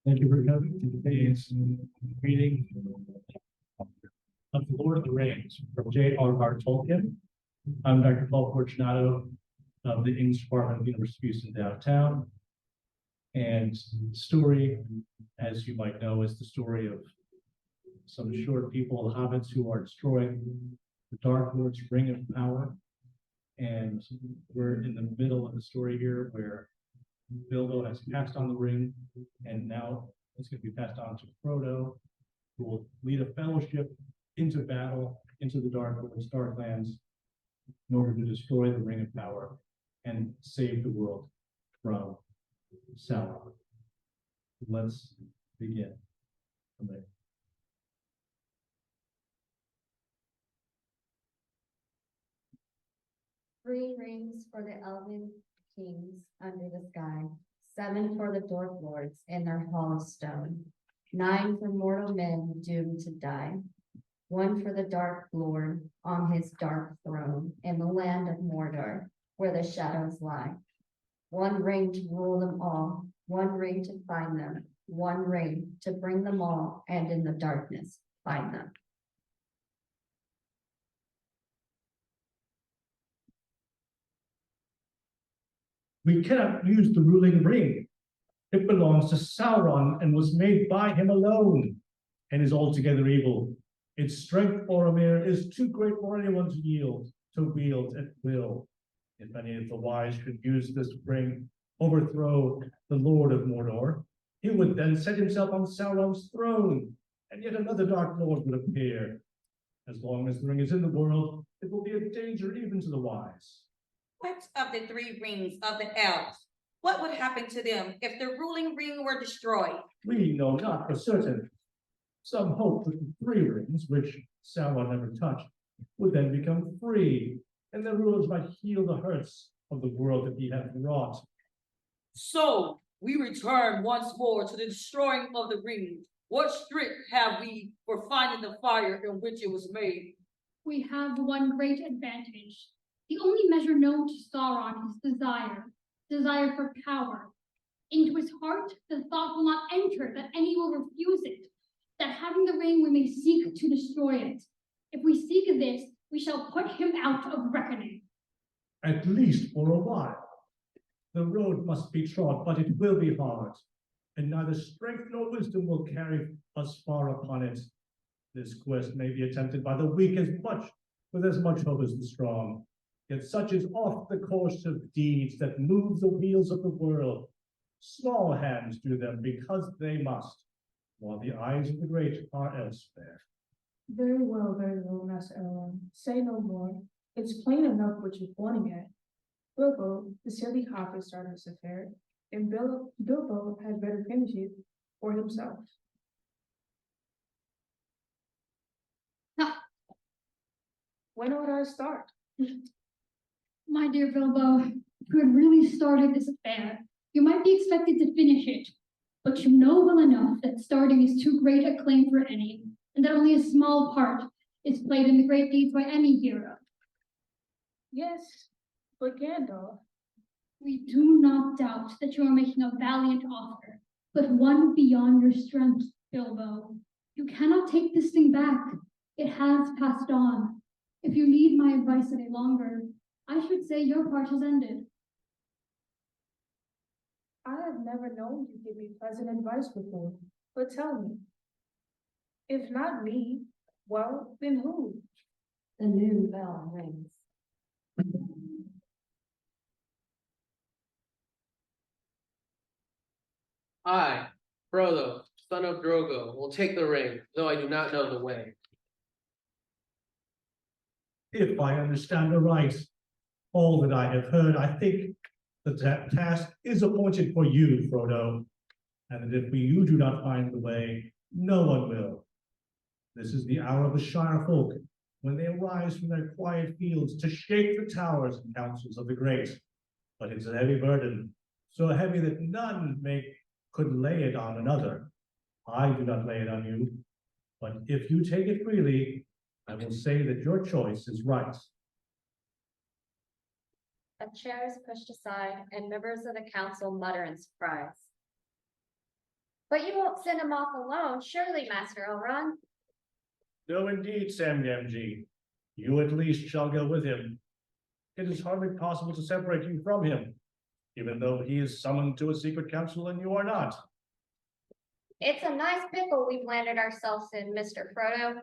Thank you for coming to today's reading of The Lord of the Rings from J.R.R. Tolkien. I'm Dr. Paul Fortunato of the English Department of the University of Houston downtown. And the story, as you might know, is the story of some short people, the hobbits, who are destroying the Dark Lord's ring of power. And we're in the middle of the story here where Bilbo has passed on the ring, and now it's going to be passed on to Frodo, who will lead a fellowship into battle, into the Dark Lord's Darklands, in order to destroy the Ring of Power and save the world from Sauron. Let's begin. 3 rings for the elven kings under the sky, 7 for the dwarf lords in their hall of stone, 9 for mortal men doomed to die, 1 for the dark lord on his dark throne in the land of Mordor, where the shadows lie. 1 ring to rule them all, 1 ring to find them, 1 ring to bring them all, and in the darkness find them. We cannot use the ruling ring. It belongs to Sauron and was made by him alone, and is altogether evil. Its strength, Boromir, is too great for anyone to wield at will. If any of the wise should use this ring, overthrow the Lord of Mordor, he would then set himself on Sauron's throne, and yet another Dark Lord would appear. As long as the ring is in the world, it will be a danger even to the wise. What of the 3 rings of the elves? What would happen to them if the ruling ring were destroyed? We know not for certain. Some hope that the 3 rings, which Sauron never touched, would then become free, and their rulers might heal the hurts of the world that he hath wrought. So we return once more to the destroying of the ring. What strength have we for finding the fire in which it was made? We have one great advantage. The only measure known to Sauron is desire for power. Into his heart, the thought will not enter that any will refuse it, that having the ring we may seek to destroy it. If we seek this, we shall put him out of reckoning. At least for a while. The road must be trod, but it will be hard, and neither strength nor wisdom will carry us far upon it. This quest may be attempted by the weak with as much hope as the strong. Yet such is oft the course of deeds that move the wheels of the world. Small hands do them because they must, while the eyes of the great are elsewhere. Very well, Master Elrond. Say no more. It's plain enough what you're pointing at. Bilbo, the silly hobbit, started this affair, and Bilbo had better finish it for himself. When would I start? My dear Bilbo, if you had really started this affair, you might be expected to finish it. But you know well enough that starting is too great a claim for any, and that only a small part is played in the great deeds by any hero. Yes, but Gandalf. We do not doubt that you are making a valiant offer, but one beyond your strength, Bilbo. You cannot take this thing back. It has passed on. If you need my advice any longer, I should say your part has ended. I have never known you give me pleasant advice before, but tell me, if not me, well, then who? The noon bell rings. I, Frodo, son of Drogo, will take the ring, though I do not know the way. If I understand aright all that I have heard, I think the task is appointed for you, Frodo, and that if you do not find the way, no one will. This is the hour of the Shire folk, when they arise from their quiet fields to shake the towers and councils of the great. But it's a heavy burden, so heavy that none could lay it on another. I do not lay it on you, but if you take it freely, I will say that your choice is right. A chair is pushed aside, and members of the council mutter in surprise. But you won't send him off alone, surely, Master Elrond? No, indeed, Sam Gamgee. You at least shall go with him. It is hardly possible to separate you from him, even though he is summoned to a secret council and you are not. It's a nice pickle we've landed ourselves in, Mr. Frodo.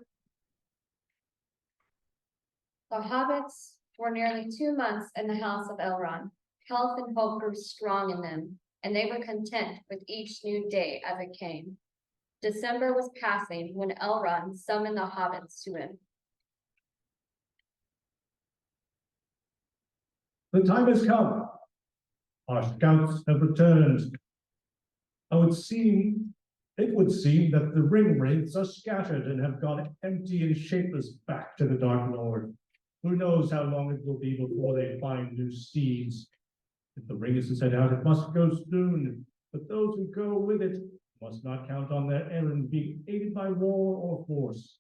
The hobbits were nearly 2 months in the House of Elrond. Health and hope grew strong in them, and they were content with each new day as it came. December was passing when Elrond summoned the hobbits to him. The time has come. Our scouts have returned. It would seem that the ring wraiths are scattered and have gone empty and shapeless back to the Dark Lord. Who knows how long it will be before they find new steeds. If the ring is to set out, it must go soon. But those who go with it must not count on their errand being aided by war or force.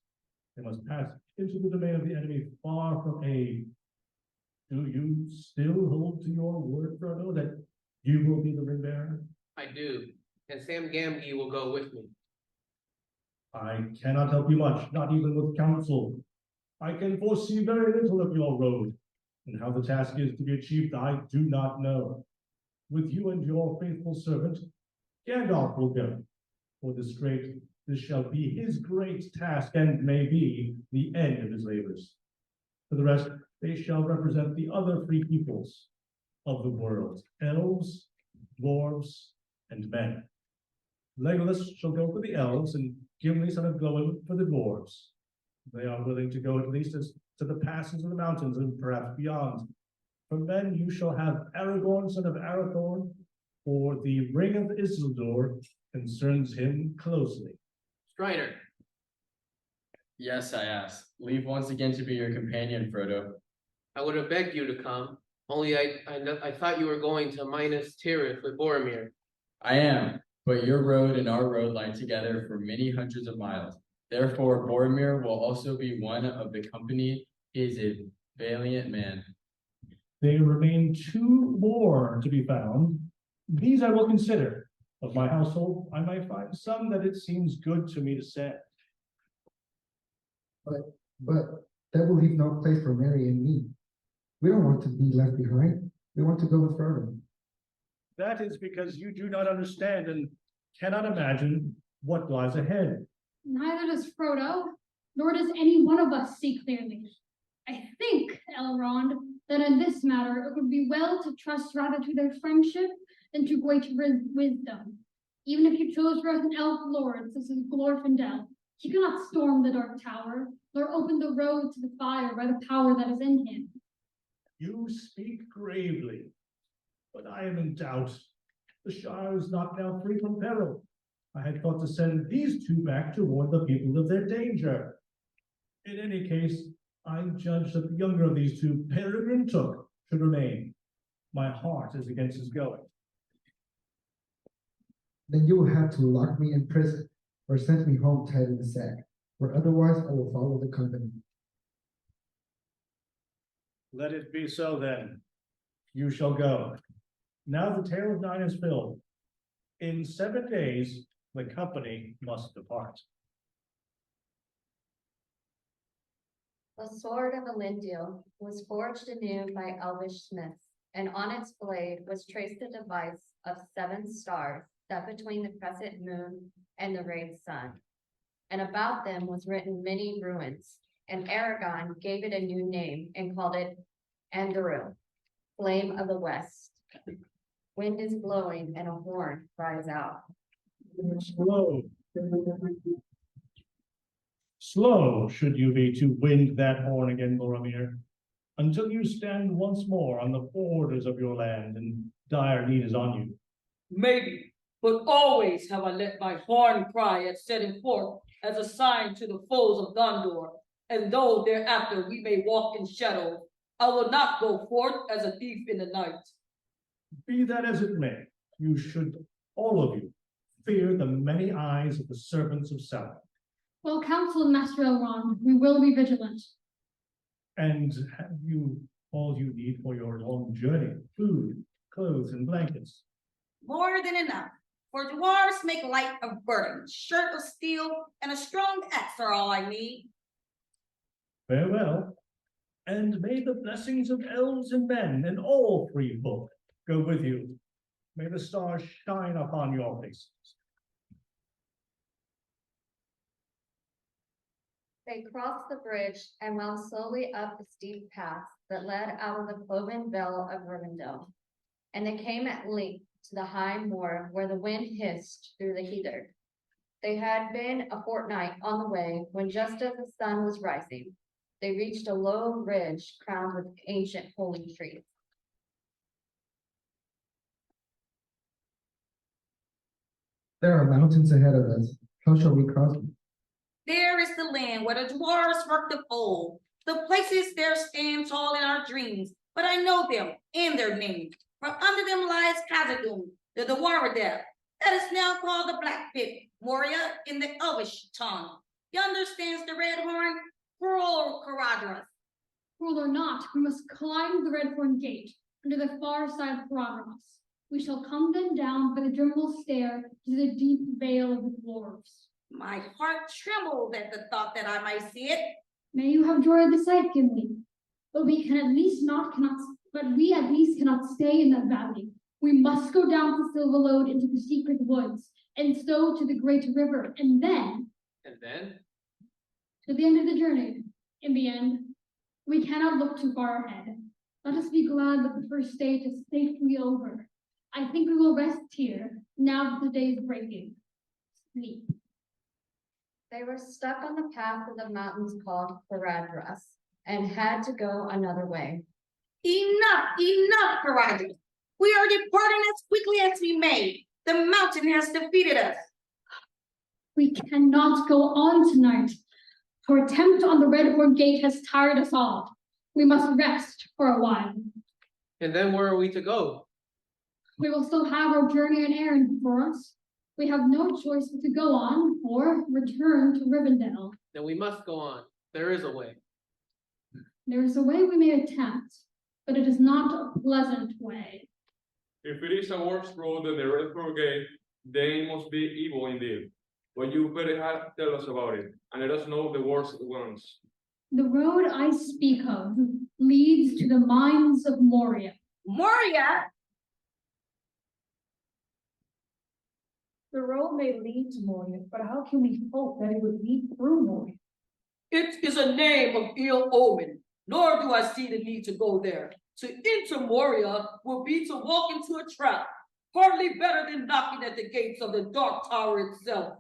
They must pass into the domain of the enemy far from aid. Do you still hold to your word, Frodo, that you will be the ring bearer? I do, and Sam Gamgee will go with me. I cannot help you much, not even with counsel. I can foresee very little of your road, and how the task is to be achieved, I do not know. With you and your faithful servant, Gandalf will go, for this shall be his great task, and may be the end of his labors. For the rest, they shall represent the other free peoples of the world, elves, dwarves, and men. Legolas shall go for the elves, and Gimli son of Glóin for the dwarves. They are willing to go at least as to the passes of the mountains and perhaps beyond. For men, you shall have Aragorn son of Arathorn, for the ring of Isildur concerns him closely. Strider, Yes, I ask. Leave once again to be your companion, Frodo. I would have begged you to come, only I thought you were going to Minas Tirith with Boromir. I am, but your road and our road lie together for many hundreds of miles. Therefore, Boromir will also be one of the company. He is a valiant man. There remain 2 more to be found. These I will consider. Of my household, I might find some that it seems good to me to send. But that will leave no place for Mary and me. We don't want to be left behind. We want to go with Frodo. That is because you do not understand and cannot imagine what lies ahead. Neither does Frodo, nor does any one of us see clearly. I think, Elrond, that in this matter it would be well to trust rather to their friendship than to great wisdom. Even if you chose for us an elf lord, such as Glorfindel, he cannot storm the Dark Tower, nor open the road to the fire by the power that is in him. You speak gravely, but I am in doubt. The Shire is not now free from peril. I had thought to send these 2 back to warn the people of their danger. In any case, I judge that the younger of these 2, Peregrine Took, should remain. My heart is against his going. Then you will have to lock me in prison or send me home tied in a sack, or otherwise I will follow the company. Let it be so then. You shall go. Now the tale of 9 is filled. In 7 days, the company must depart. The sword of Elendil was forged anew by elvish smiths, and on its blade was traced a device of 7 stars set between the crescent moon and the rayed sun. And about them was written many runes, and Aragorn gave it a new name and called it Andúril, Flame of the West. Wind is blowing and a horn cries out. Slow should you be to wind that horn again, Boromir, until you stand once more on the borders of your land and dire need is on you. Maybe, but always have I let my horn cry at setting forth as a sign to the foes of Gondor, and though thereafter we may walk in shadow, I will not go forth as a thief in the night. Be that as it may, you should, all of you, fear the many eyes of the servants of Sauron. Well counseled, Master Elrond, we will be vigilant. And have you all you need for your long journey? Food, clothes, and blankets. More than enough. For dwarves make light of burden, shirt of steel, and a strong axe are all I need. Farewell, and may the blessings of elves and men and all free folk go with you. May the stars shine upon your faces. They crossed the bridge and wound slowly up the steep path that led out of the cloven vale of Rivendell. And they came at length to the high moor where the wind hissed through the heather. They had been a fortnight on the way when just as the sun was rising, they reached a low ridge crowned with ancient holy trees. There are mountains ahead of us. How shall we cross them? There is the land where the dwarves work the fold. The places there stand tall in our dreams, but I know them and their names. For under them lies Khazad-dûm, the Dwarvedale, that is now called the Black Pit, Moria in the Elvish tongue. Yonder stands the Red Horn, Cruel Caradhras. Cruel or not, we must climb the Redhorn Gate under the far side of Caradhras. We shall come then down by the Drimble Stair to the deep vale of the dwarves. My heart trembled at the thought that I might see it. May you have joy of the sight, Gimli. But we at least cannot stay in that valley. We must go down to Silverlode into the secret woods, and so to the great river, and then to the end of the journey. In the end, we cannot look too far ahead. Let us be glad that the first stage is safely over. I think we will rest here, now that the day is breaking. Sleep. They were stuck on the path of the mountains called Caradhras and had to go another way. Enough, Caradhras. We are departing as quickly as we may. The mountain has defeated us. We cannot go on tonight. Our attempt on the Redhorn Gate has tired us all. We must rest for a while. And then where are we to go? We will still have our journey and errand before us. We have no choice but to go on or return to Rivendell. Then we must go on. There is a way. There is a way we may attempt, but it is not a pleasant way. If it is a worse road than the Redhorn Gate, then it must be evil indeed. But you better tell us about it, and let us know the worst ones. The road I speak of leads to the Mines of Moria. Moria? The road may lead to Moria, but how can we hope that it would lead through Moria? It is a name of ill omen, nor do I see the need to go there. To enter Moria will be to walk into a trap, hardly better than knocking at the gates of the Dark Tower itself.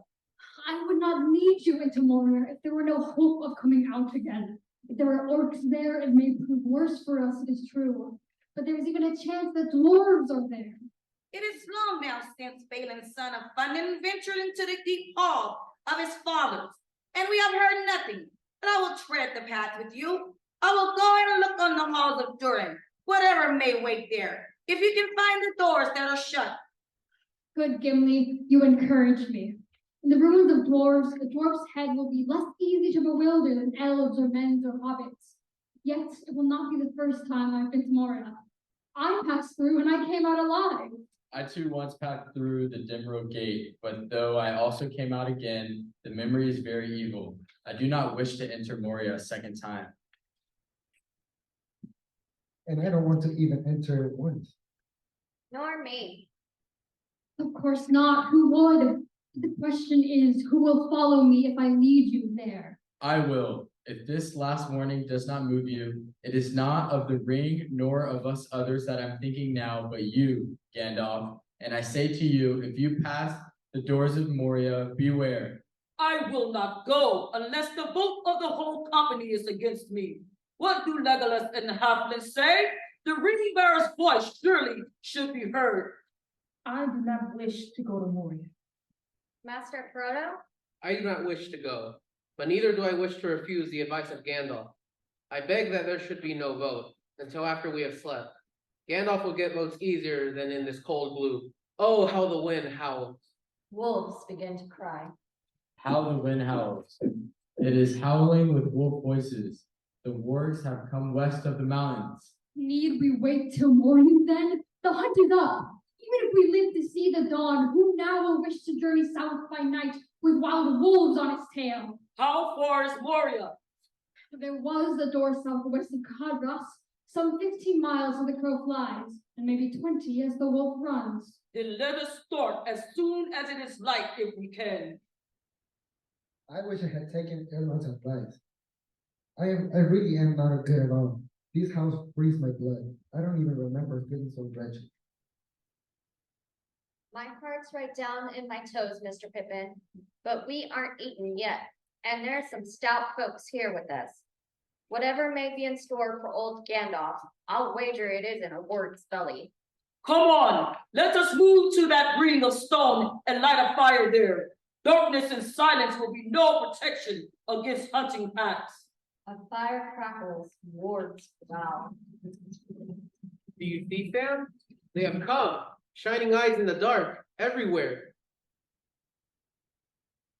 I would not lead you into Moria if there were no hope of coming out again. If there were orcs there, it may prove worse for us, it is true. But there is even a chance that dwarves are there. It is long now since Balin, son of Fundin, ventured into the deep hall of his fathers, and we have heard nothing. But I will tread the path with you. I will go and look on the halls of Durin, whatever may wait there, if you can find the doors that are shut. Good Gimli, you encourage me. In the ruins of dwarves, the dwarf's head will be less easy to bewilder than elves or men or hobbits. Yet it will not be the first time I've been to Moria. I passed through and I came out alive. I too once passed through the Dimrow Gate, but though I also came out again, the memory is very evil. I do not wish to enter Moria a second time. And I don't want to even enter it once. Nor me. Of course not. Who would? The question is, who will follow me if I lead you there? I will. If this last warning does not move you, it is not of the ring nor of us others that I'm thinking now, but you, Gandalf. And I say to you, if you pass the doors of Moria, beware. I will not go unless the vote of the whole company is against me. What do Legolas and the halflings say? The ring-bearer's voice surely should be heard. I do not wish to go to Moria. Master Frodo? I do not wish to go, but neither do I wish to refuse the advice of Gandalf. I beg that there should be no vote until after we have slept. Gandalf will get votes easier than in this cold blue. Oh, how the wind howls. Wolves begin to cry. How the wind howls. It is howling with wolf voices. The wargs have come west of the mountains. Need we wait till morning then? The hunt is up. Even if we live to see the dawn, who now will wish to journey south by night with wild wolves on its tail? How far is Moria? There was a door southwest of Cadras, some 15 miles as the crow flies, and maybe 20 as the wolf runs. Then let us start as soon as it is light if we can. I wish I had taken Elrond's advice. I really am not good at all. This house frees my blood. I don't even remember feeling so wretched. My heart's right down in my toes, Mr. Pippin, but we aren't eaten yet, and there's some stout folks here with us. Whatever may be in store for old Gandalf, I'll wager it isn't a word's belly. Come on, let us move to that ring of stone and light a fire there. Darkness and silence will be no protection against hunting packs. A fire crackles, wards growl. Do you see, Sam? They have come, shining eyes in the dark, everywhere.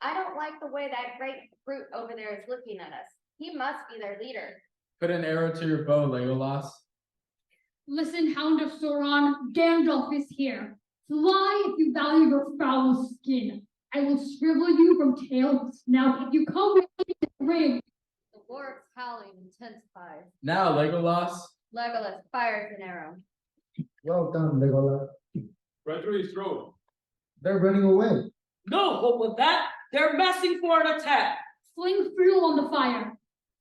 I don't like the way that great brute over there is looking at us. He must be their leader. Put an arrow to your bow, Legolas. Listen, Hound of Sauron, Gandalf is here. Fly if you value your foul skin. I will shrivel you from tail to snout if you come with me to the ring. The war's howling intensifies. Now, Legolas. Legolas fires an arrow. Well done, Legolas. Right through his throat. They're running away. No hope of that. They're massing for an attack. Fling fuel on the fire.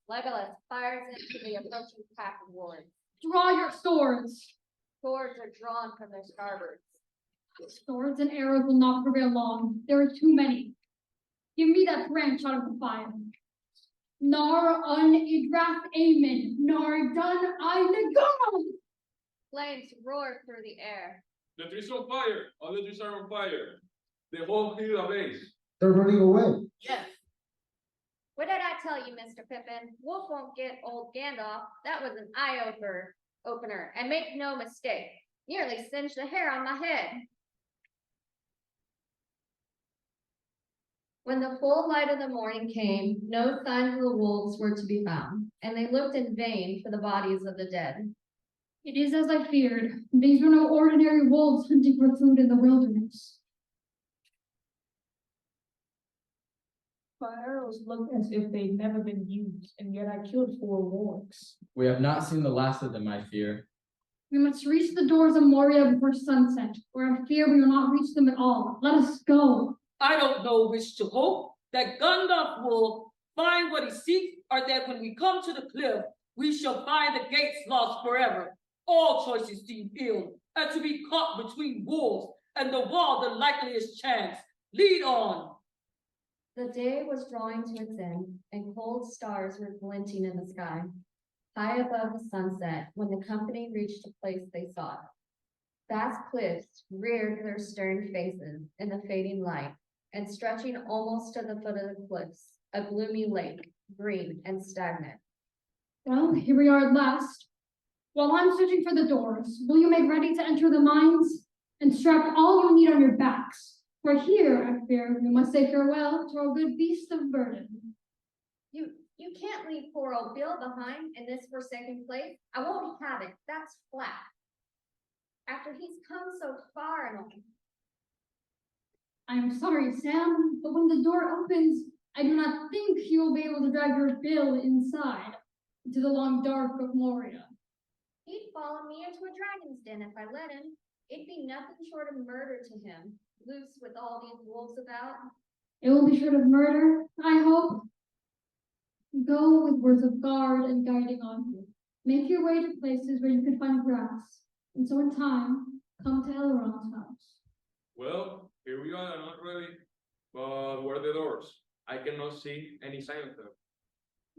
Legolas fires into the approaching pack of wards. Draw your swords. Swords are drawn from their scarbards. Swords and arrows will not prevail long. There are too many. Give me that branch out of the fire. Nar un idrath amen. Nar dun I negod. Flames roar through the air. The tree's on fire. All the trees are on fire. The whole hill ablaze. They're running away. Yes. What did I tell you, Mr. Pippin? Wolf won't get old Gandalf. That was an eye-opener. And make no mistake, nearly singed the hair on my head. When the full light of the morning came, no signs of the wolves were to be found, and they looked in vain for the bodies of the dead. It is as I feared. These were no ordinary wolves hunting for food in the wilderness. My arrows looked as if they'd never been used, and yet I killed 4 wargs. We have not seen the last of them, I fear. We must reach the doors of Moria before sunset, or I fear we will not reach them at all. Let us go. I don't know which to hope, that Gandalf will find what he seeks, or that when we come to the cliff, we shall find the gates lost forever. All choices seem ill, and to be caught between wolves and the wall the likeliest chance. Lead on. The day was drawing to its end, and cold stars were glinting in the sky, high above the sunset, when the company reached a place they sought. Vast cliffs reared their stern faces in the fading light, and stretching almost to the foot of the cliffs, a gloomy lake, green and stagnant. Well, here we are at last. While I'm searching for the doors, will you make ready to enter the mines? And strap all you need on your backs. For here, I fear, we must say farewell to our good beast of burden. You can't leave poor old Bill behind in this forsaken place. I won't have it. That's flat. After he's come so far and all. I am sorry, Sam, but when the door opens, I do not think you will be able to drag your Bill inside, into the long dark of Moria. He'd follow me into a dragon's den if I let him. It'd be nothing short of murder to him, loose with all these wolves about. It will be short of murder, I hope. Go with words of guard and guiding on you. Make your way to places where you can find grass, and so in time, come to Elrond's house. Well, here we are, not ready. But where are the doors? I cannot see any sign of them.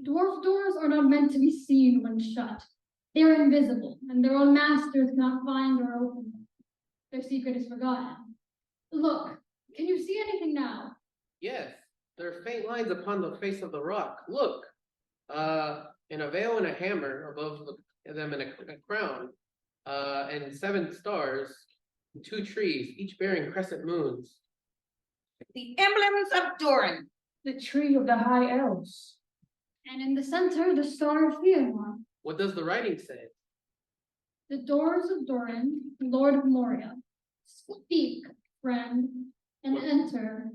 Dwarf doors are not meant to be seen when shut. They are invisible, and their own masters cannot find or open them. Their secret is forgotten. Look, can you see anything now? Yes, there are faint lines upon the face of the rock. Look, in a veil and a hammer above them in a crown, and 7 stars, and 2 trees, each bearing crescent moons. The emblems of Durin. The tree of the high elves. And in the center, the star of Theatrical. What does the writing say? The doors of Durin, Lord of Moria, Speak, friend, and What? enter.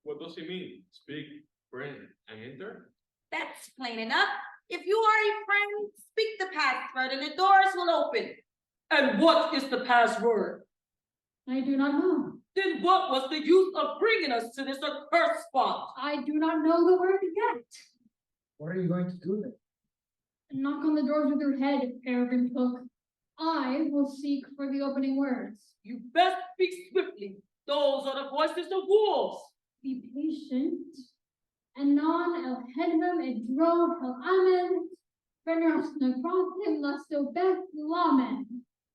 What does he mean? Speak, friend, and enter? That's plain enough. If you are a friend, speak the password and the doors will open. And what is the password? I do not know. Then what was the use of bringing us to this accursed spot? I do not know the word yet. What are you going to do then? Knock on the doors with your head, Peregrine Took. I will seek for the opening words. You best speak swiftly. Those are the voices of wolves. Be patient. Anon el hedmem edro hel amen. Veneros neprothim lasto beth lamen.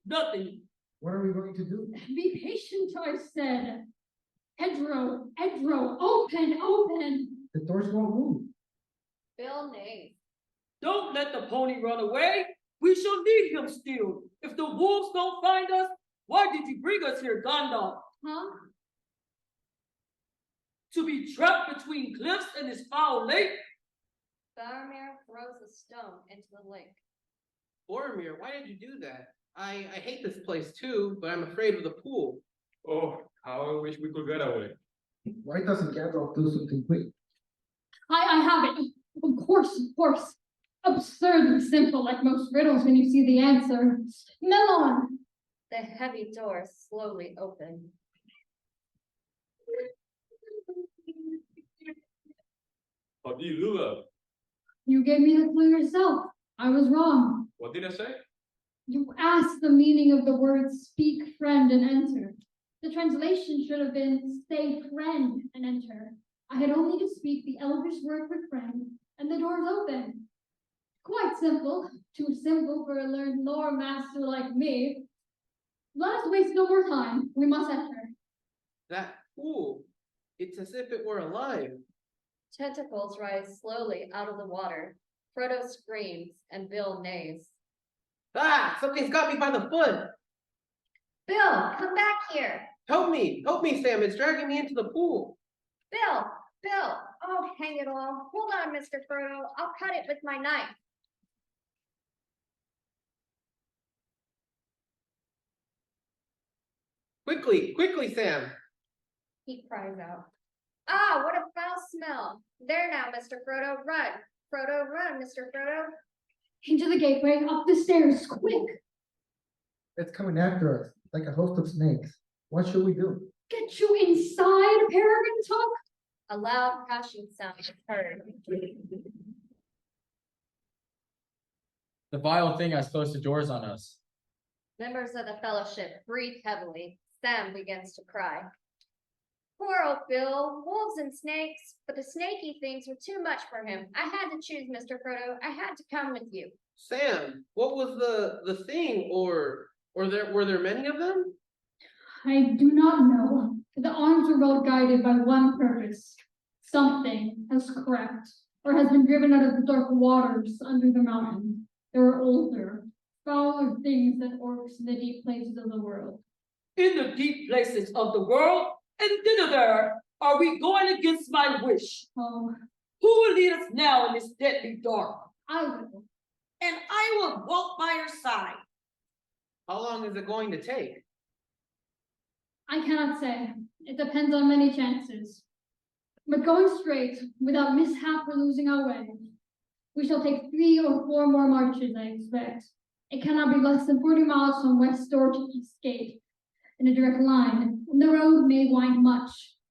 Nothing. What are we going to do? Be patient, I said. Edro, open, open. The doors won't move. Bill Nays. Don't let the pony run away. We shall need him still. If the wolves don't find us, why did you bring us here, Gandalf? Huh? To be trapped between cliffs in this foul lake? Faramir throws a stone into the lake. Boromir, why did you do that? I hate this place too, but I'm afraid of the pool. Oh, how I wish we could get away. Why doesn't Gandalf do something quick? I have it. Of course. Absurdly simple, like most riddles when you see the answer. Melon. The heavy door slowly opened. How do you do that? You gave me the clue yourself. I was wrong. What did I say? You asked the meaning of the words speak, friend, and enter. The translation should have been say friend and enter. I had only to speak the elvish word for friend, and the doors open. Quite simple. Too simple for a learned lore master like me. Let us waste no more time. We must enter. That pool, it's as if it were alive. Tentacles rise slowly out of the water. Frodo screams and Bill neighs. Ah, something's got me by the foot. Bill, come back here. Help me, Sam, it's dragging me into the pool. Bill, oh, hang it all. Hold on, Mr. Frodo. I'll cut it with my knife. Quickly, Sam. He cries out. Ah, what a foul smell. There now, Mr. Frodo, run. Frodo, run, Mr. Frodo. Into the gateway, up the stairs, quick! It's coming after us, like a host of snakes. What should we do? Get you inside, Peregrine Took! A loud crashing sound is heard. The vile thing has closed the doors on us. Members of the fellowship breathe heavily. Sam begins to cry. Poor old Bill, wolves and snakes, but the snaky things were too much for him. I had to choose, Mr. Frodo. I had to come with you. Sam, what was the thing, or were there many of them? I do not know. The arms were well guided by one purpose. Something has crept, or has been driven out of the dark waters under the mountain. There are older, fouler things than orcs in the deep places of the world. In the deep places of the world, and thither there, are we going against my wish? Oh, Who will lead us now in this deadly dark? I will. And I will walk by your side. How long is it going to take? I cannot say. It depends on many chances. But going straight, without mishap or losing our way, we shall take 3 or 4 more marches, I expect. It cannot be less than 40 miles from west door to east gate, in a direct line, and the road may wind much.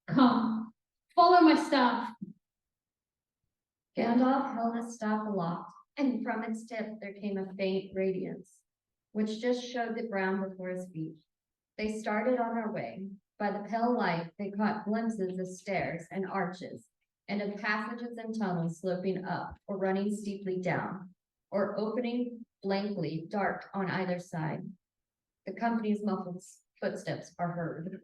Come, follow my staff. Gandalf held his staff aloft, and from its tip there came a faint radiance, which just showed the ground before his feet. They started on their way. By the pale light, they caught glimpses of stairs and arches, and of passages and tunnels sloping up or running steeply down, or opening blankly dark on either side. The company's muffled footsteps are heard.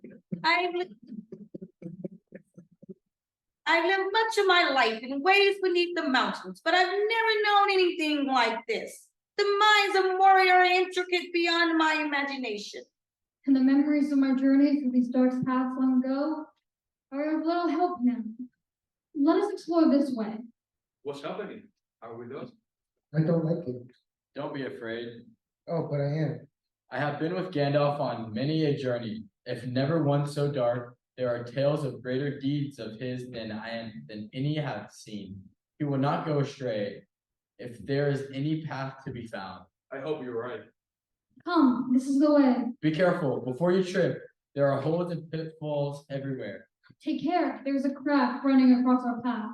I've lived much of my life in ways beneath the mountains, but I've never known anything like this. The mines of Moria are intricate beyond my imagination. And the memories of my journey through these dark paths long ago are of little help now. Let us explore this way. What's happening? Are we lost? I don't like it. Don't be afraid. Oh, but I am. I have been with Gandalf on many a journey, if never one so dark. There are tales of greater deeds of his than any have seen. He will not go astray, if there is any path to be found. I hope you're right. Come, this is the way. Be careful, before you trip, there are holes and pitfalls everywhere. Take care, there's a crack running across our path.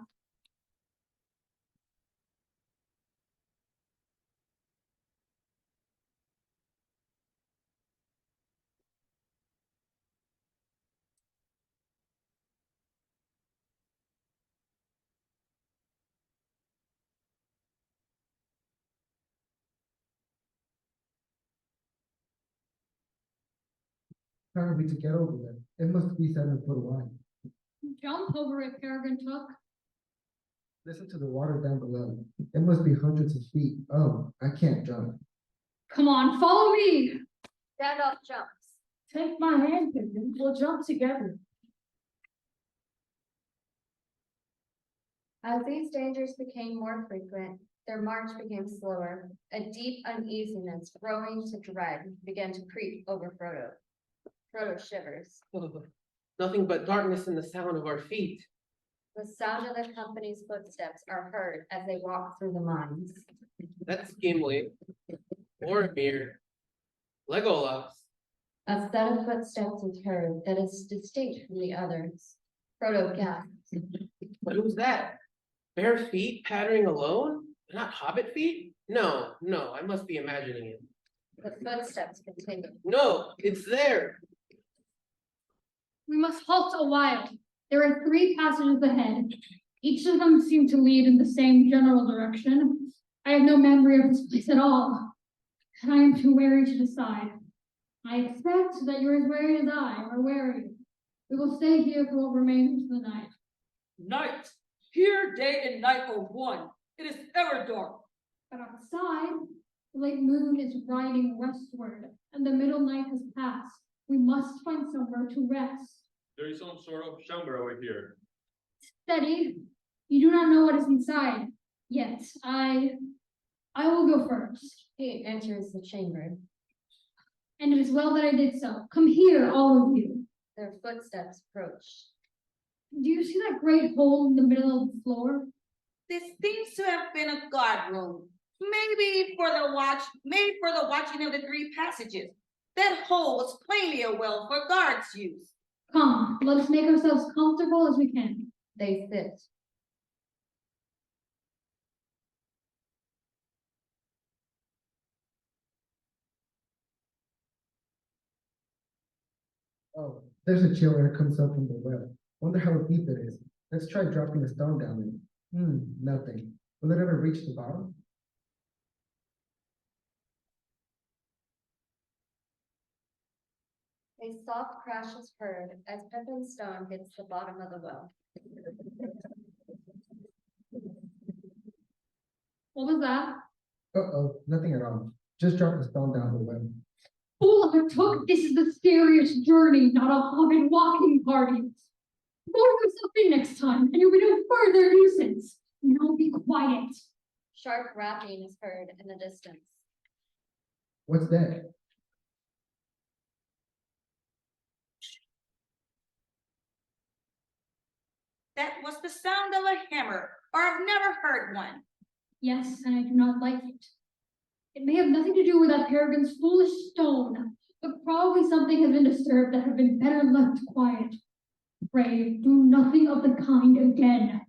How are we to get over there? It must be 7 foot wide. Jump over it, Peregrine Took. Listen to the water down below. It must be hundreds of feet. Oh, I can't jump. Come on, follow me. Gandalf jumps. Take my hand, Pippin. We'll jump together. As these dangers became more frequent, their march became slower. A deep uneasiness, growing to dread, began to creep over Frodo. Frodo shivers. Oh, nothing but darkness and the sound of our feet. The sound of the company's footsteps are heard as they walk through the mines. That's Gimli, Boromir, Legolas. A set of footsteps is heard that is distinct from the others. Frodo gasps. But who's that? Bare feet pattering alone? Not hobbit feet? No, I must be imagining it. The footsteps continue. No, it's there. We must halt a while. There are 3 passages ahead. Each of them seem to lead in the same general direction. I have no memory of this place at all, and I am too wary to decide. I expect that you're as wary as I are wary. We will stay here for what remains of the night. Night. Here day and night are one. It is ever dark. But outside, the late moon is riding westward, and the middle night has passed. We must find somewhere to rest. There is some sort of chamber over here. Steady. You do not know what is inside. Yet, I will go first. He enters the chamber. And it is well that I did so. Come here, all of you. Their footsteps approach. Do you see that great hole in the middle of the floor? This seems to have been a guard room. Maybe for the watching of the 3 passages. That hole was plainly a well for guards' use. Come, let us make ourselves comfortable as we can. They sit. Oh, there's a chill air comes up from the well. Wonder how deep it is. Let's try dropping a stone down it. Nothing. Will it ever reach the bottom? A soft crash is heard as Pippin's stone hits the bottom of the well. What was that? Uh-oh, nothing at all. Just drop the stone down the well. Fool Took, this is the scariest journey, not a hobbit walking party. Roll yourself in next time, and you'll be no further nuisance. Now be quiet. Sharp rapping is heard in the distance. What's that? That was the sound of a hammer, or I've never heard one. Yes, and I do not like it. It may have nothing to do with that Peregrine's foolish stone, but probably something has been disturbed that had been better left quiet. Pray, do nothing of the kind again.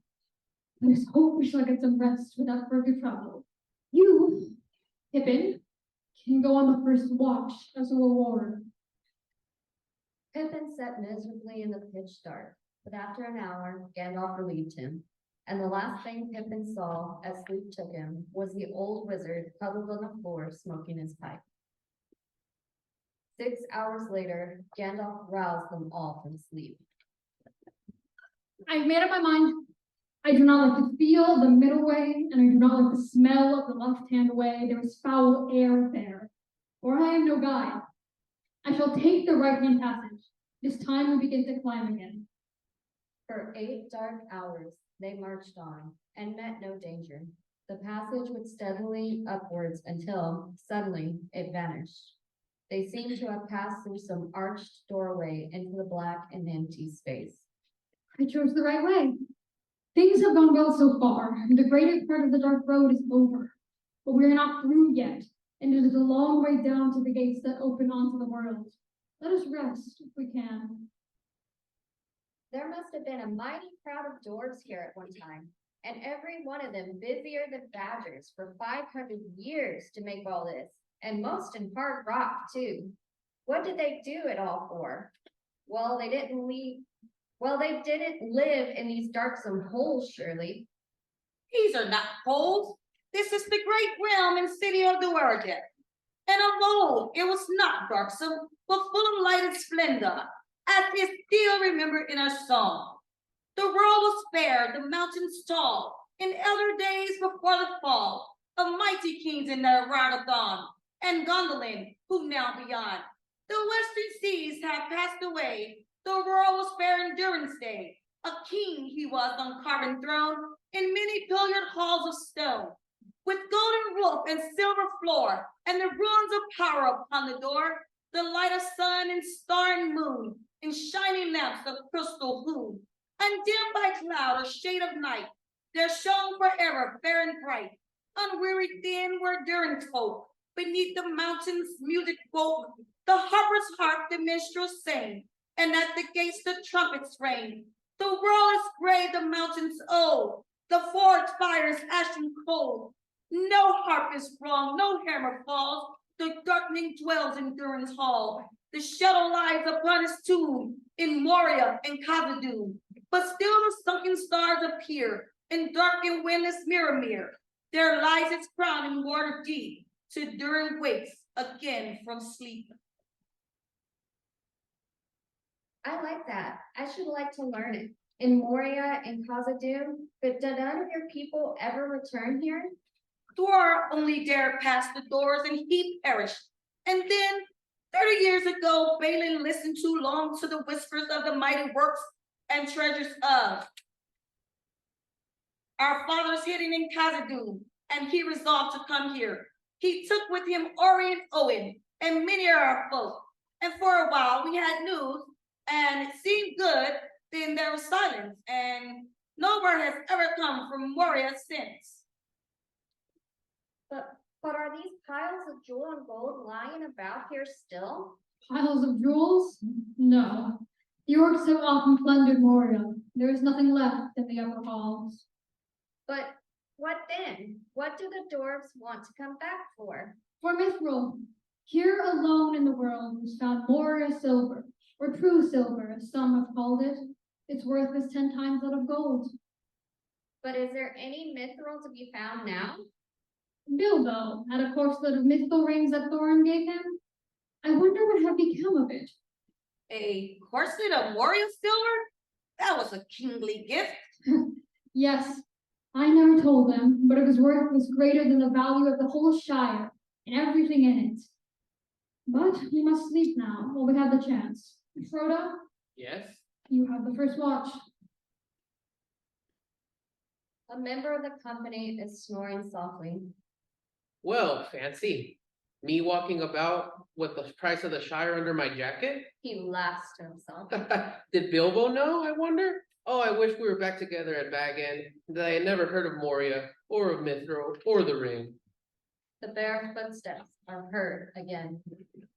Let us hope we shall get some rest without further trouble. You, Pippin, can go on the first watch as a reward. Pippin sat miserably in the pitch dark, but after an hour, Gandalf relieved him, and the last thing Pippin saw as sleep took him was the old wizard huddled on the floor smoking his pipe. 6 hours later, Gandalf roused them all from sleep. I've made up my mind. I do not like to feel the middle way, and I do not like the smell of the left-hand way. There is foul air there, or I am no guide. I shall take the right-hand passage. This time we begin to climb again. For 8 dark hours, they marched on and met no danger. The passage went steadily upwards until, suddenly, it vanished. They seem to have passed through some arched doorway into the black and empty space. I chose the right way. Things have gone well so far. The greater part of the dark road is over, but we are not through yet, and it is a long way down to the gates that open onto the world. Let us rest if we can. There must have been a mighty crowd of dwarves here at one time, and every one of them busier than badgers for 500 years to make all this, and most in hard rock too. What did they do it all for? Well, they didn't live in these darksome holes, surely. These are not holes. This is the great realm and city of the Warden. And of old, it was not darksome, but full of light and splendor, as is still remembered in our song. The world was fair, the mountains tall, in elder days before the fall of mighty kings in their ride of dawn, and Gondolin, who now beyond. The western seas have passed away, the world was fair endurance day. A king he was on carven throne, in many pillared halls of stone, with golden roof and silver floor, and the runes of power upon the door, the light of sun and star and moon, and shining lamps of crystal hewn, undimmed by cloud or shade of night, there shone forever fair and bright, unwearied then were durance folk, beneath the mountains music woke, the harper's harp the minstrels sang, and at the gates the trumpets rang. The world is gray, the mountains old, the forge fires ashen cold. No harp is wrong, no hammer falls, the darkening dwells in Durin's hall. The shadow lies upon his tomb in Moria and Khazad-dûm, but still the sunken stars appear in dark and windless Miramir. There lies its crown in water deep, till Durin wakes again from sleep. I like that. I should like to learn it. In Moria and Khazad-dûm, but did none of your people ever return here? Dwar only dared pass the doors and he perished. And then 30 years ago, Balin listened too long to the whispers of the mighty works and treasures of our fathers hidden in Khazad-dûm, and he resolved to come here. He took with him Ori and Owen and many of our folk. And for a while we had news, and it seemed good. Then there was silence, and no word has ever come from Moria since. But are these piles of jewel and gold lying about here still? Piles of jewels? No. The orcs have often plundered Moria. There is nothing left in the upper halls. But what then? What do the dwarves want to come back for? For Mithril, here alone in the world was found Moria silver, or true silver, as some have called it. Its worth is 10 times that of gold. But is there any mithril to be found now? Bilbo had a corselet of mithril rings that Thorin gave him. I wonder what had become of it. A corset of Moria silver? That was a kingly gift. Yes, I never told them, but its worth was greater than the value of the whole Shire and everything in it. But we must sleep now while we have the chance. Frodo, Yes? you have the first watch. A member of the company is snoring softly. Well, fancy. Me walking about with the price of the Shire under my jacket? He laughs to himself. Did Bilbo know, I wonder? Oh, I wish we were back together at Bag End, that I had never heard of Moria, or of Mithril, or the Ring. The bare footsteps are heard again.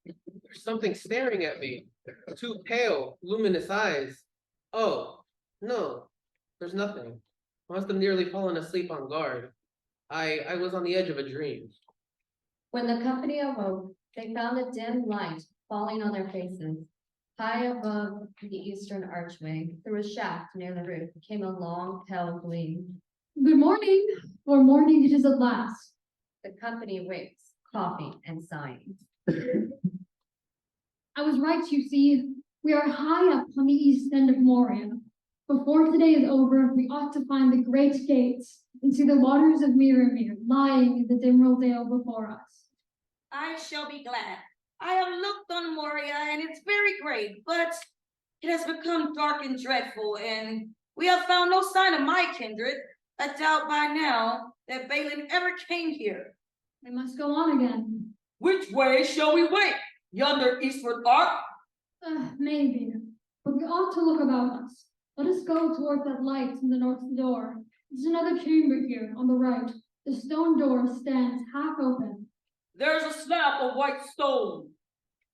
There's something staring at me. Two pale, luminous eyes. Oh, no, there's nothing. I must have nearly fallen asleep on guard. I was on the edge of a dream. When the company awoke, they found a dim light falling on their faces. High above the eastern archway, through a shaft near the roof, came a long, pale gleam. Good morning, for morning it is at last. The company wakes, coughing and sighing. I was right, you see. We are high up on the east end of Moria. Before today is over, we ought to find the great gates and see the waters of Miramir lying in the Dimrill Dale before us. I shall be glad. I have looked on Moria, and it's very great, but it has become dark and dreadful, and we have found no sign of my kindred. I doubt by now that Balin ever came here. We must go on again. Which way shall we wait? Yonder eastward arc? Maybe, but we ought to look about us. Let us go towards that light in the north door. There's another chamber here on the right. The stone door stands half open. There's a slab of white stone.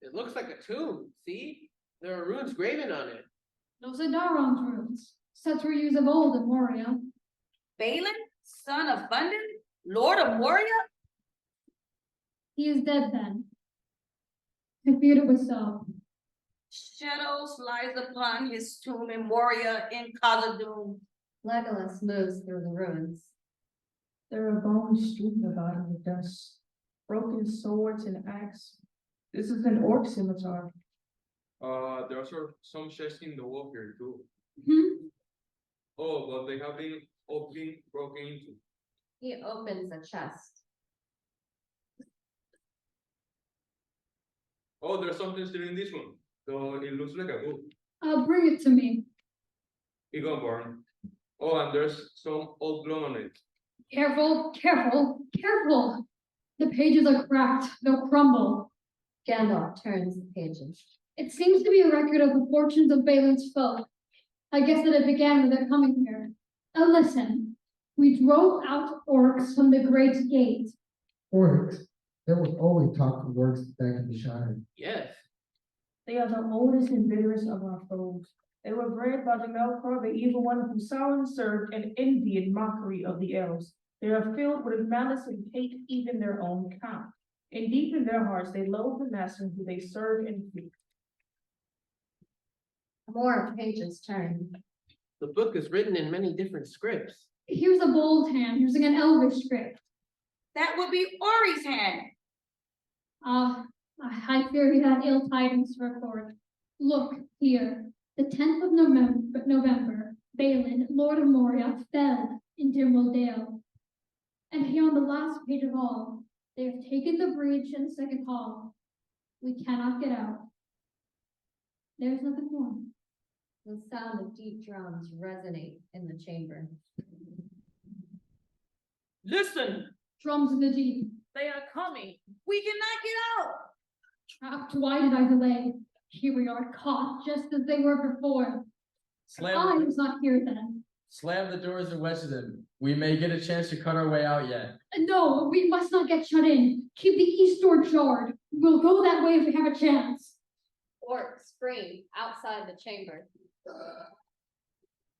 It looks like a tomb, see? There are runes graven on it. Those are Daron's runes. Such were used of old in Moria. Balin, son of Fundin, Lord of Moria? He is dead then. I feared it was so. Shadows lies upon his tomb in Moria in Khazad-dûm. Legolas moves through the ruins. There are bones strewn about in the dust, broken swords and axes. This is an orc scimitar. There are some chests in the wall here too. Hmm? Oh, but they have been broken into. He opens a chest. Oh, there's something still in this one. So it looks like a book. Bring it to me. Egonborn. Oh, and there's some old blood on it. Careful, careful, careful. The pages are cracked, they'll crumble. Gandalf turns the pages. It seems to be a record of the fortunes of Balin's folk. I guess that it began with their coming here. Now listen, we drove out orcs from the Great Gate. Orcs. There was always talk of orcs back in the Shire. Yes. They are the oldest and bitterest of our foes. They were bred by the Melkor, the evil one whom Sauron served, and envy and mockery of the elves. They are filled with malice and hate even their own kind. And deep in their hearts, they loathe the master who they serve and fear. More pages turn. The book is written in many different scripts. Here's a bold hand using an elvish script. That would be Ori's hand. I fear he had ill tidings to report. Look here, the 10th of November, Balin, Lord of Moria, fell in Dimwell Dale. And here on the last page of all, they have taken the bridge and the second hall. We cannot get out. There's nothing more. The sound of deep drums resonate in the chamber. Listen, Drums in the deep. they are coming. We cannot get out. Trapped, why did I delay? Here we are, caught just as they were before. I was not here then. Slam the doors and wedge them. We may get a chance to cut our way out yet. No, we must not get shut in. Keep the east door jarred. We'll go that way if we have a chance. Orcs scream outside the chamber.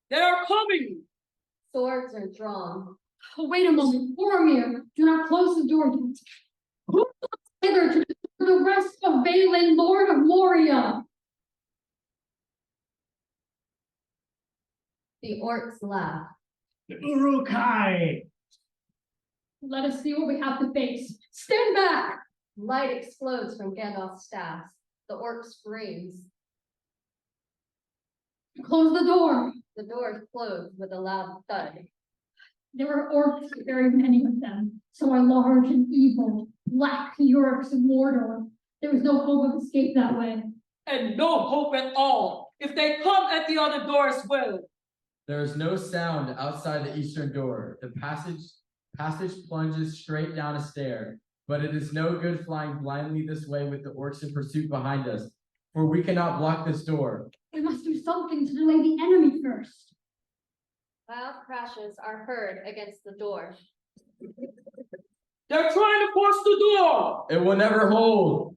They are coming. Swords are drawn. Oh, wait a moment, Boromir, do not close the door yet. Who hither to the rest of Balin, Lord of Moria? The orcs laugh. Urukai! Let us see what we have to face. Stand back! Light explodes from Gandalf's staff. The orc screams. Close the door. The door is closed with a loud thud. There are orcs, very many of them. So are large and evil, black Yurks of Mordor. There is no hope of escape that way. And no hope at all. If they come at the other door as well. There is no sound outside the eastern door. The passage plunges straight down a stair, but it is no good flying blindly this way with the orcs in pursuit behind us, for we cannot block this door. We must do something to delay the enemy first. Loud crashes are heard against the door. They're trying to force the door. It will never hold.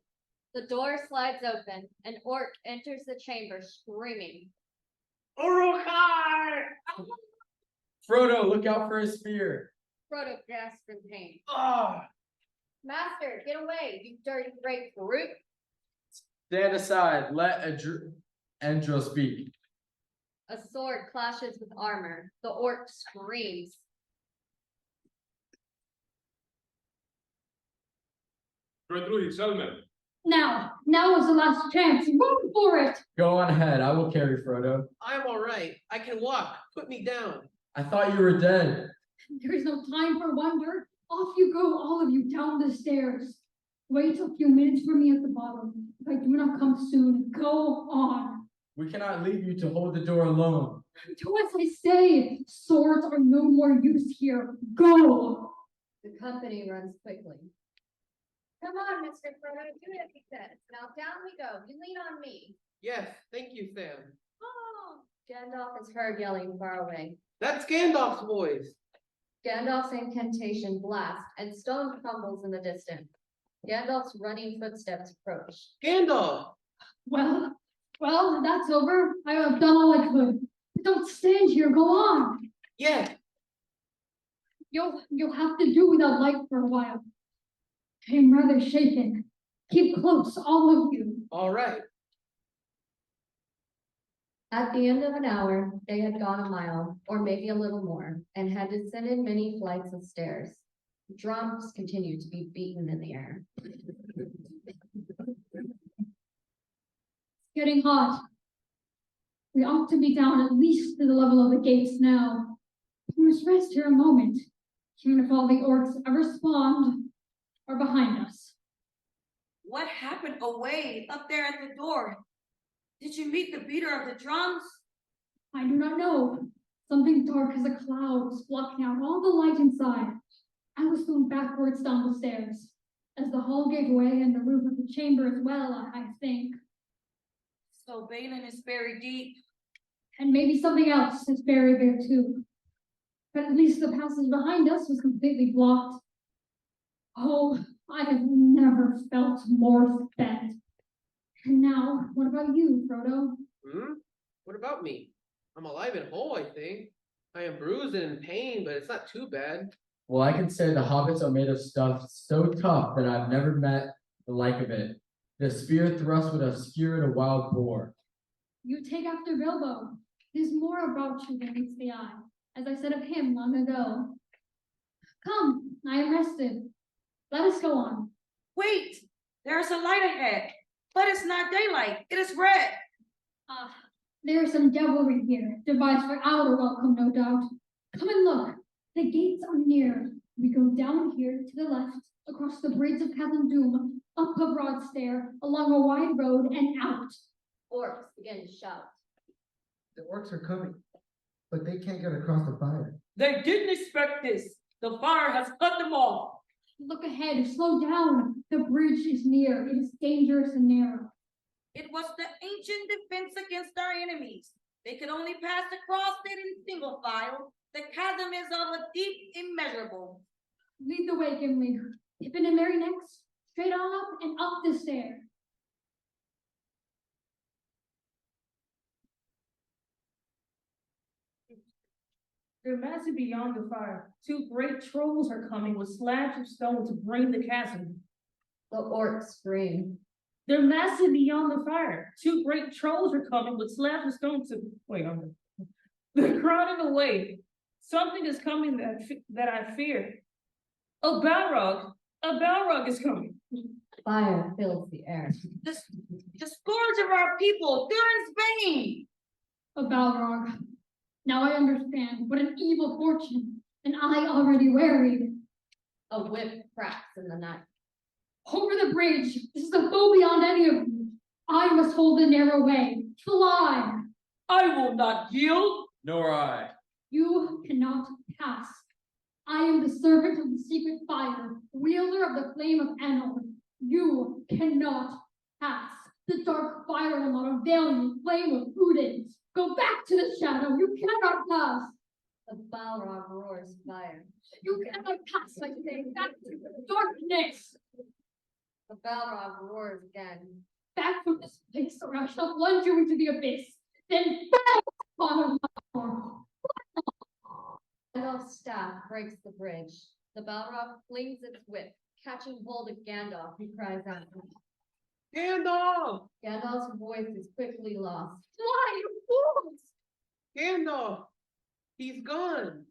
The door slides open. An orc enters the chamber screaming. Urukai! Frodo, look out for a spear. Frodo gasps in pain. Ah! Master, get away, you dirty grapefruit. Stand aside. Let Endril speak. A sword clashes with armor. The orc screams. Throw through his helmet. Now is the last chance. Run for it. Go on ahead. I will carry Frodo. I'm all right. I can walk. Put me down. I thought you were dead. There is no time for wonder. Off you go, all of you, down the stairs. Wait a few minutes for me at the bottom. If I do not come soon, go on. We cannot leave you to hold the door alone. Do as I say. Swords are no more use here. Go. The company runs quickly. Come on, Mr. Frodo, do as he says. Now down we go. You lean on me. Yes, thank you, Sam. Oh. Gandalf is heard yelling far away. That's Gandalf's voice. Gandalf's incantation blasts, and stone crumbles in the distance. Gandalf's running footsteps approach. Gandalf! Well, that's over. I have done all I could. Don't stand here. Go on. Yeah, You'll have to do without light for a while. I'm rather shaken. Keep close, all of you. all right. At the end of an hour, they had gone a mile, or maybe a little more, and had descended many flights of stairs. Drums continued to be beaten in the air. It's getting hot. We ought to be down at least to the level of the gates now. We must rest here a moment, even if all the orcs ever spawned are behind us. What happened away up there at the door? Did you meet the beater of the drums? I do not know. Something dark as a cloud was blocking out all the light inside. I was thrown backwards down the stairs, as the hall gave way and the roof of the chamber as well, I think. So Balin is buried deep. And maybe something else is buried there too. But at least the passage behind us was completely blocked. Oh, I have never felt more spent. And now, what about you, Frodo? What about me? I'm alive and whole, I think. I am bruised and in pain, but it's not too bad. Well, I can say the hobbits are made of stuff so tough that I've never met the like of it. The spear thrust would have skewered a wild boar. You take after Bilbo. There's more about you than meets the eye, as I said of him long ago. Come, I am rested. Let us go on. Wait, there's a light ahead, but it's not daylight. It is red. Ah, there is some devilry here, devised for our welcome, no doubt. Come and look. The gates are near. We go down here to the left, across the bridge of Chasm Doom, up a broad stair, along a wide road, and out. Orcs begin to shout. The orcs are coming, but they can't get across the fire. They didn't expect this. The fire has cut them off. Look ahead, slow down. The bridge is near. It is dangerous and narrow. It was the ancient defense against our enemies. They could only pass across it in single file. The chasm is of a deep immeasurable. Lead the way, Gimli. Pippin and Merry next. Straight on up and up the stair. They're massive beyond the fire. Two great trolls are coming with slabs of stone to bring the chasm. The orcs scream. They're massive beyond the fire. Two great trolls are coming with slabs of stone to They're crowding away. Something is coming that I fear. A Balrog is coming. Fire fills the air. The scourge of our people, they're in Spain. A Balrog. Now I understand what an evil fortune, and I already wearied. A whip cracks in the night. Over the bridge. This is a foe beyond any of you. I must hold the narrow way. Fly. I will not yield. Nor I. You cannot pass. I am the servant of the secret fire, wielder of the flame of Anor. You cannot pass. The dark fire will not avail you, flame of Udins. Go back to the shadow. You cannot pass. The Balrog roars fire. You cannot pass, I say. Back to the darkness. The Balrog roars again. Back from this place, or I shall plunge you into the abyss. Then fall upon a mountain. Gandalf's staff breaks the bridge. The Balrog flings its whip, catching hold of Gandalf, who cries out. Gandalf! Gandalf's voice is quickly lost. Fly, you fools! Gandalf! He's gone!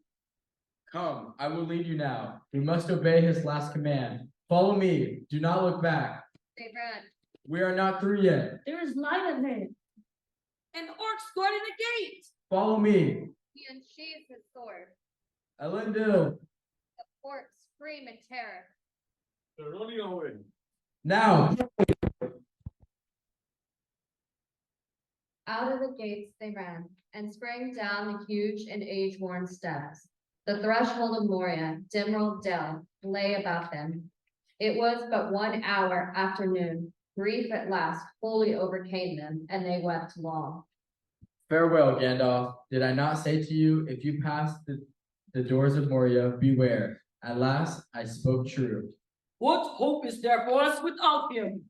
Come, I will lead you now. We must obey his last command. Follow me. Do not look back. They ran. We are not through yet. There is light ahead. And orcs guarding the gate. Follow me. He unsheathes his sword. Elendil. The orcs scream in terror. They're running away. Now. Out of the gates they ran, and sprang down the huge and age-worn steps. The threshold of Moria, Dimrold Dell, lay about them. It was but 1 hour after noon. Grief at last wholly overcame them, and they wept long. Farewell, Gandalf. Did I not say to you, if you pass the doors of Moria, beware. At last I spoke true. What hope is there for us without him?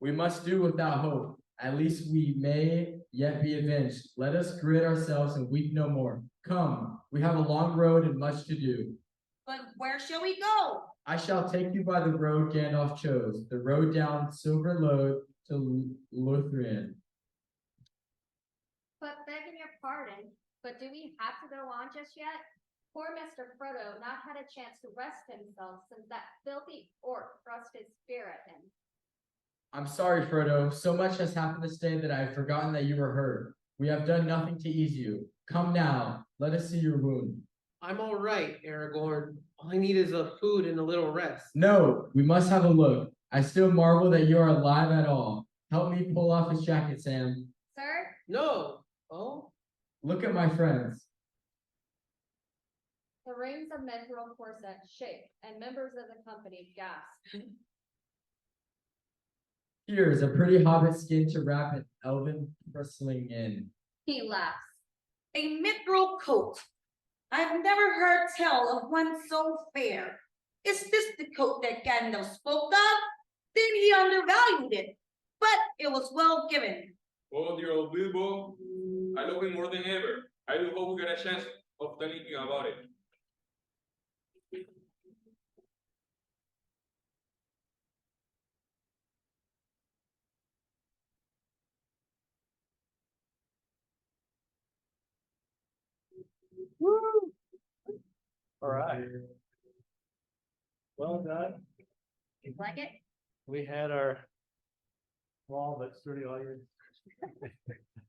We must do without hope. At least we may yet be avenged. Let us gird ourselves and weep no more. Come, we have a long road and much to do. But where shall we go? I shall take you by the road Gandalf chose, the road down Silver Lode to Lothlorien. But begging your pardon, but do we have to go on just yet? Poor Mr. Frodo not had a chance to rest himself since that filthy orc thrust his spear at him. I'm sorry, Frodo. So much has happened this day that I have forgotten that you were hurt. We have done nothing to ease you. Come now, let us see your wound. I'm all right, Aragorn. All I need is a food and a little rest. No, we must have a look. I still marvel that you are alive at all. Help me pull off his jacket, Sam. Sir? No. Oh? Look at my friends. The rings of mithril corset shake, and members of the company gasp. Here is a pretty hobbit skin to wrap an elven bristling in. He laughs. A mithril coat. I've never heard tell of one so fair. Is this the coat that Gandalf spoke of? Then he undervalued it, but it was well given. Oh, dear old Bilbo, I love him more than ever. I do hope we get a chance of thinking about it. All right. Well done. You like it? We had our small but sturdy audience